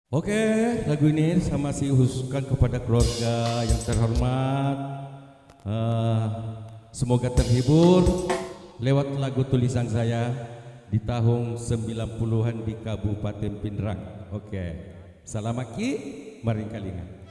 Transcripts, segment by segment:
Oke, lagu ini sama si khususkan kepada keluarga yang terhormat. Semoga terhibur lewat lagu tulisan saya di tahun 90-an di Kabupaten Pindrang. Oke, salamaki, maring kalingan.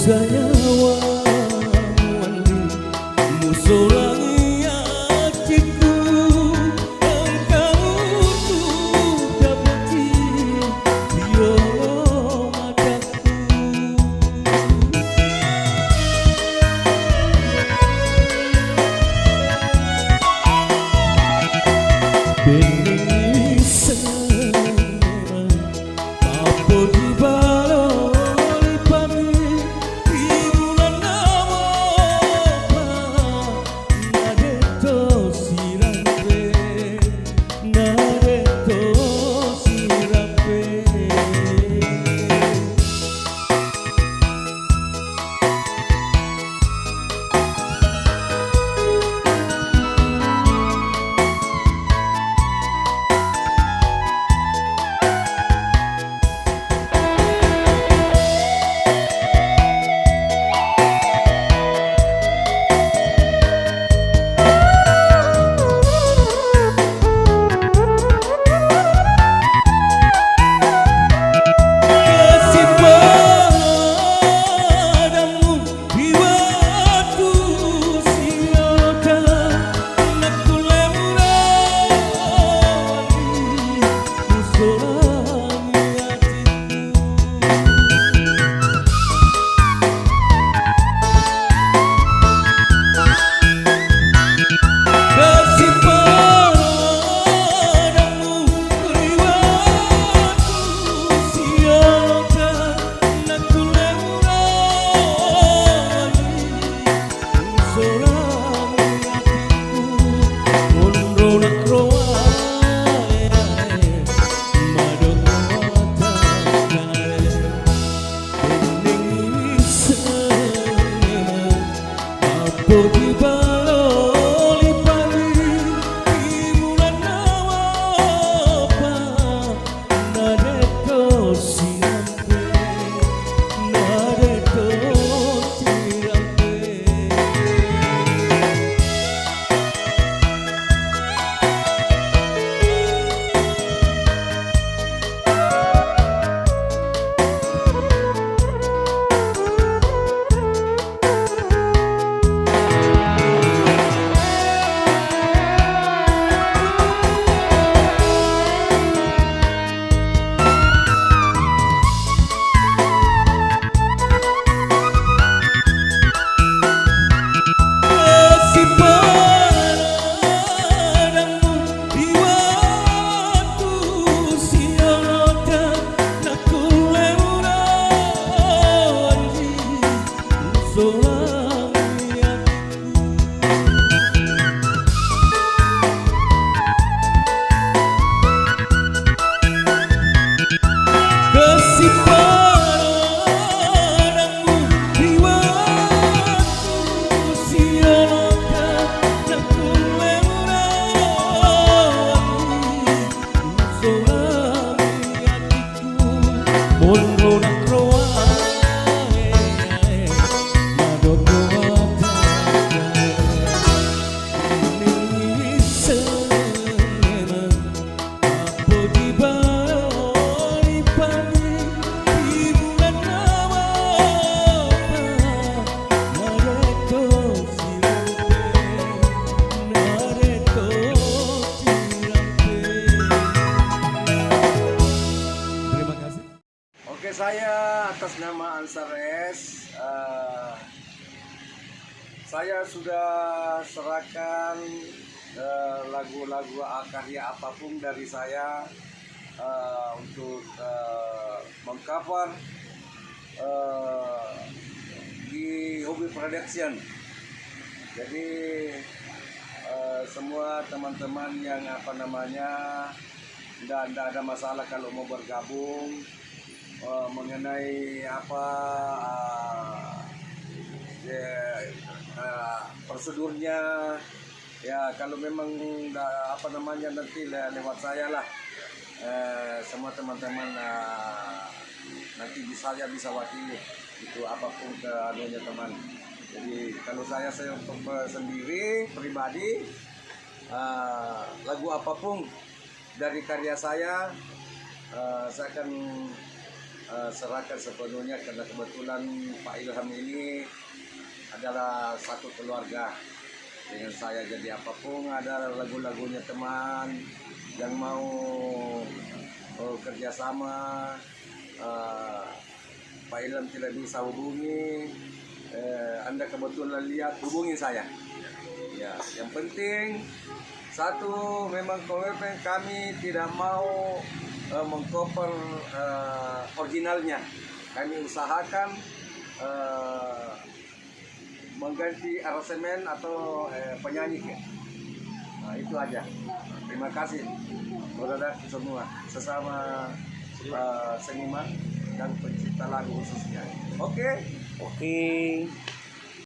Saya wandi musolangi hatiku, engkau tuh dapati dia mataku. Bening senang apa di balo Saya atas nama Ansar S, saya sudah serahkan lagu-lagu karya apapun dari saya untuk mengcover di Hobi Production. Jadi semua teman-teman yang tidak ada masalah kalau mau bergabung mengenai prosedurnya, ya kalau memang nanti lewat saya lah. Semua teman-teman nanti saya bisa wakili itu apapun keanuannya teman. Jadi kalau saya untuk sendiri pribadi, lagu apapun dari karya saya akan serahkan sepenuhnya, karena kebetulan Pak Ilham ini adalah satu keluarga dengan saya. Jadi apapun ada lagu-lagunya teman yang mau kerjasama, Pak Ilham tidak bisa hubungi, Anda kebetulan lihat, hubungi saya. Ya, yang penting satu, memang komitmen kami tidak mau mengcover originalnya. Kami usahakan mengganti aransemen atau penyanyi. Nah, itu aja. Terima kasih saudara semua, sesama seniman dan pencipta lagu khususnya. Oke? Oke.